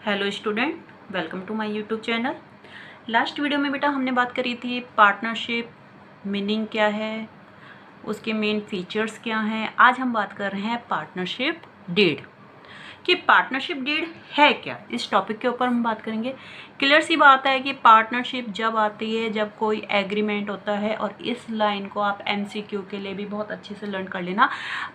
Hello student, welcome to my YouTube channel. Last video में बेटा हमने बात करी थी पार्टनरशिप मीनिंग क्या है, उसके मेन फीचर्स क्या हैं। आज हम बात कर रहे हैं पार्टनरशिप डीड कि पार्टनरशिप डीड है क्या। इस टॉपिक के ऊपर हम बात करेंगे। क्लियर सी बात है कि पार्टनरशिप जब आती है जब कोई एग्रीमेंट होता है, और इस लाइन को आप एमसीक्यू के लिए भी बहुत अच्छे से लर्न कर लेना।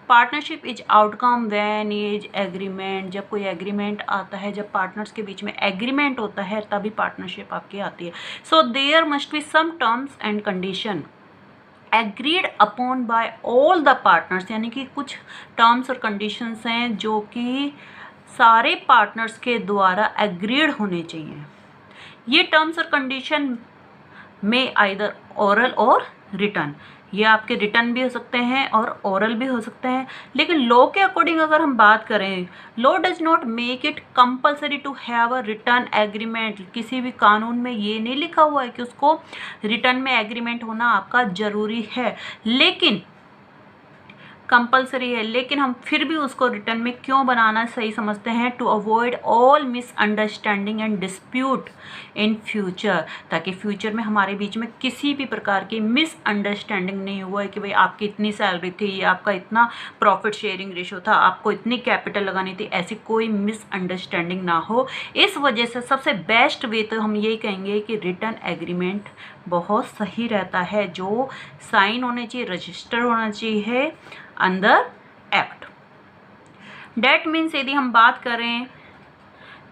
Partnership is outcome when is agreement, जब कोई एग्रीमेंट आता है, जब पार्टनर्स के बीच में एग्रीमेंट होता है तभी पार्टनरशिप आपकी आती है। So there must be some terms and condition agreed upon by all the partners, यानी कि कुछ टर्म्स और कंडीशंस हैं जो कि सारे पार्टनर्स के द्वारा एग्रीड होने चाहिए। ये टर्म्स और कंडीशन में आइदर ओरल और रिटर्न, ये आपके रिटर्न भी हो सकते हैं और ओरल भी हो सकते हैं। लेकिन लॉ के अकॉर्डिंग अगर हम बात करें, law does not make it compulsory to have a written agreement. किसी भी कानून में ये नहीं लिखा हुआ है कि उसको रिटर्न में एग्रीमेंट होना आपका ज़रूरी है, लेकिन कंपलसरी है। लेकिन हम फिर भी उसको रिटर्न में क्यों बनाना सही समझते हैं? To avoid all misunderstanding and dispute in future, ताकि फ्यूचर में हमारे बीच में किसी भी प्रकार की मिसअंडरस्टैंडिंग नहीं हुआ है कि भाई आपकी इतनी सैलरी थी, आपका इतना प्रॉफिट शेयरिंग रेशो था, आपको इतनी कैपिटल लगानी थी, ऐसी कोई मिसअंडरस्टैंडिंग ना हो। इस वजह से सबसे बेस्ट वे तो हम यही कहेंगे कि रिटर्न एग्रीमेंट बहुत सही रहता है, जो साइन होने चाहिए, रजिस्टर होना चाहिए अंदर एक्ट। डेट मीन्स यदि हम बात करें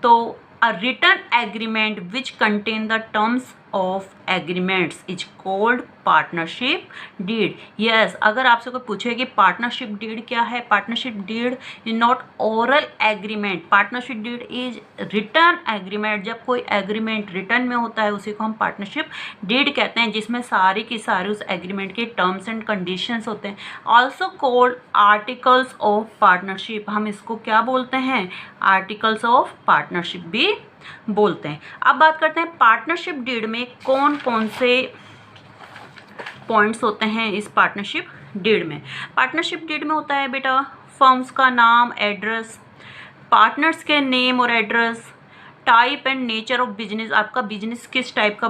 तो a written agreement which contain the terms of agreements is called partnership deed. Yes, अगर आपसे कोई पूछे कि पार्टनरशिप डीड क्या है, partnership deed is not oral agreement, partnership deed is written agreement. जब कोई एग्रीमेंट रिटर्न में होता है उसी को हम पार्टनरशिप डीड कहते हैं, जिसमें सारी की सारी उस एग्रीमेंट के टर्म्स एंड कंडीशंस होते हैं। Also called articles of partnership, हम इसको क्या बोलते हैं? आर्टिकल्स ऑफ पार्टनरशिप भी बोलते हैं। अब बात करते हैं पार्टनरशिप डीड में कौन कौन से पॉइंट्स होते हैं। इस पार्टनरशिप डीड में, पार्टनरशिप डीड में होता है बेटा फर्म्स का नाम, एड्रेस, पार्टनर्स के नेम और address, type and nature of business, आपका बिजनेस किस टाइप का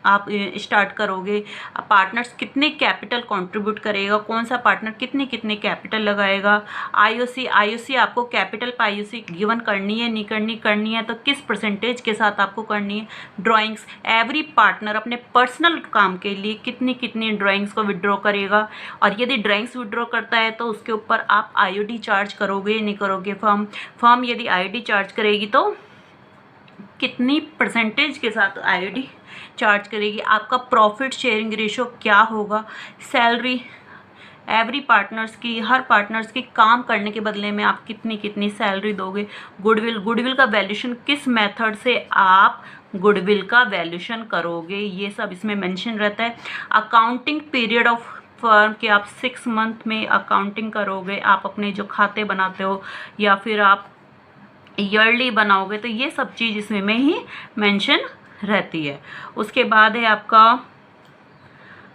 आप स्टार्ट करोगे, पार्टनर्स कितने कैपिटल कंट्रीब्यूट करेगा, कौन सा पार्टनर कितनी कितनी कैपिटल लगाएगा, आईओसी आपको कैपिटल पर आईओसी गिवन करनी है नहीं करनी है तो किस परसेंटेज के साथ आपको करनी है। ड्राइंग्स, एवरी पार्टनर अपने पर्सनल काम के लिए कितनी कितनी ड्राइंग्स को विड्रॉ करेगा, और यदि ड्राइंग्स विड्रॉ करता है तो उसके ऊपर आप आईओडी चार्ज करोगे नहीं करोगे। फर्म यदि आईओडी चार्ज करेगी तो कितनी परसेंटेज के साथ आईओडी चार्ज करेगी, आपका प्रॉफिट शेयरिंग रेशो क्या होगा, सैलरी एवरी पार्टनर्स की, हर पार्टनर्स की काम करने के बदले में आप कितनी कितनी सैलरी दोगे। गुडविल का वैल्यूशन किस मेथड से आप गुडविल का वैल्यूशन करोगे, ये सब इसमें मेंशन रहता है। अकाउंटिंग पीरियड ऑफ फर्म कि आप 6 मंथ में अकाउंटिंग करोगे, आप अपने जो खाते बनाते हो या फिर आप ईयरली बनाओगे, तो ये सब चीज़ इसमें में ही मेंशन रहती है। उसके बाद है आपका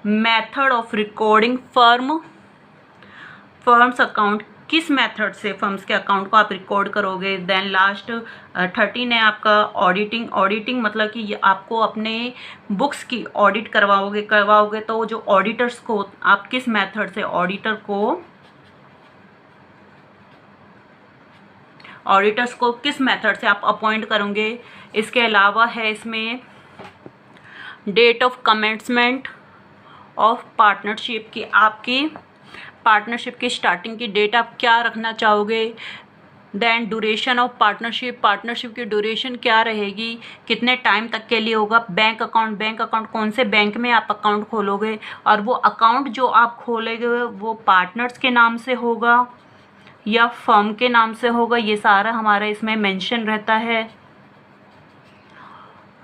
method of recording firms account, किस मेथड से फर्म्स के अकाउंट को आप रिकॉर्ड करोगे। देन लास्ट 13 है आपका ऑडिटिंग मतलब कि आपको अपने बुक्स की ऑडिट करवाओगे तो जो ऑडिटर्स को आप किस मेथड से ऑडिटर्स को किस मेथड से आप अपॉइंट करोगे। इसके अलावा है इसमें date of commencement of partnership की, आपकी पार्टनरशिप की स्टार्टिंग की डेट आप क्या रखना चाहोगे। देन ड्यूरेशन ऑफ पार्टनरशिप की ड्यूरेशन क्या रहेगी, कितने टाइम तक के लिए होगा। बैंक अकाउंट कौन से बैंक में आप अकाउंट खोलोगे, और वो अकाउंट जो आप खोलोगे वो पार्टनर्स के नाम से होगा या फर्म के नाम से होगा, ये सारा हमारा इसमें मेंशन रहता है।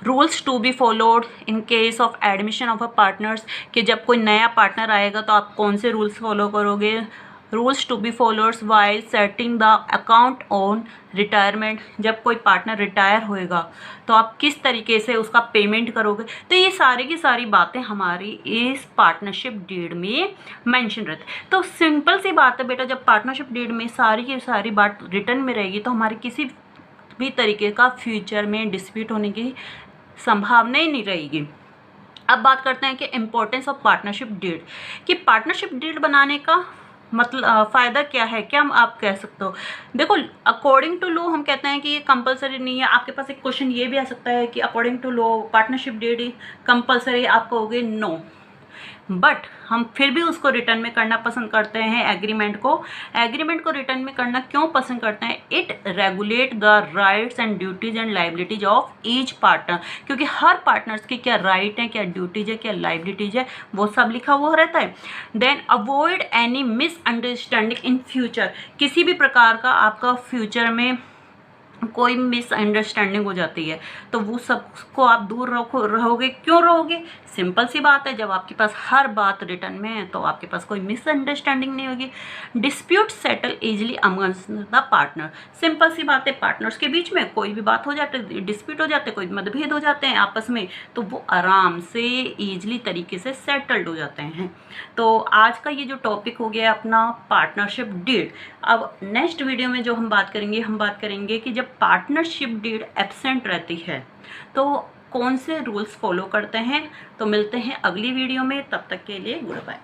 Rules to be followed in case of admission of a partners, कि जब कोई नया पार्टनर आएगा तो आप कौन से रूल्स फॉलो करोगे। Rules to be followed while setting the account on retirement, जब कोई पार्टनर रिटायर होएगा तो आप किस तरीके से उसका पेमेंट करोगे। तो ये सारी की सारी बातें हमारी इस पार्टनरशिप डीड में मेंशन रहती है। तो सिंपल सी बात है बेटा, जब पार्टनरशिप डीड में सारी की सारी बात रिटर्न में रहेगी तो हमारी किसी भी तरीके का फ्यूचर में डिस्प्यूट होने की संभावना ही नहीं रहेगी। अब बात करते हैं कि इम्पोर्टेंस ऑफ पार्टनरशिप डीड, कि पार्टनरशिप डीड बनाने का मतलब फ़ायदा क्या है, क्या हम आप कह सकते हो। देखो, अकॉर्डिंग टू लॉ हम कहते हैं कि ये कंपलसरी नहीं है। आपके पास एक क्वेश्चन ये भी आ सकता है कि according to law partnership deed compulsory, आप कहोगे नो, बट हम फिर भी उसको रिटर्न में करना पसंद करते हैं। एग्रीमेंट को रिटर्न में करना क्यों पसंद करते हैं? It regulate the rights and duties and liabilities of each partner, क्योंकि हर पार्टनर्स की क्या राइट है, क्या ड्यूटीज है, क्या लाइबिलिटीज है, वो सब लिखा हुआ रहता है। Then avoid any misunderstanding in future, किसी भी प्रकार का आपका फ्यूचर में कोई मिसअंडरस्टैंडिंग हो जाती है तो वो सबको आप दूर रहोगे। क्यों रहोगे? सिंपल सी बात है, जब आपके पास हर बात रिटर्न में है तो आपके पास कोई मिसअंडरस्टैंडिंग नहीं होगी। Dispute settle easily amongst the partner, simple सी बात है, पार्टनर्स के बीच में कोई भी बात हो जाती है, डिस्प्यूट हो जाते हैं, कोई मतभेद हो जाते हैं आपस में, तो वो आराम से ईजिली तरीके से सेटल्ड हो जाते हैं। तो आज का ये जो टॉपिक हो गया अपना पार्टनरशिप डीड। अब नेक्स्ट वीडियो में जो हम बात करेंगे कि जब पार्टनरशिप डीड एब्सेंट रहती है तो कौन से रूल्स फॉलो करते हैं। तो मिलते हैं अगली वीडियो में, तब तक के लिए गुड बाय।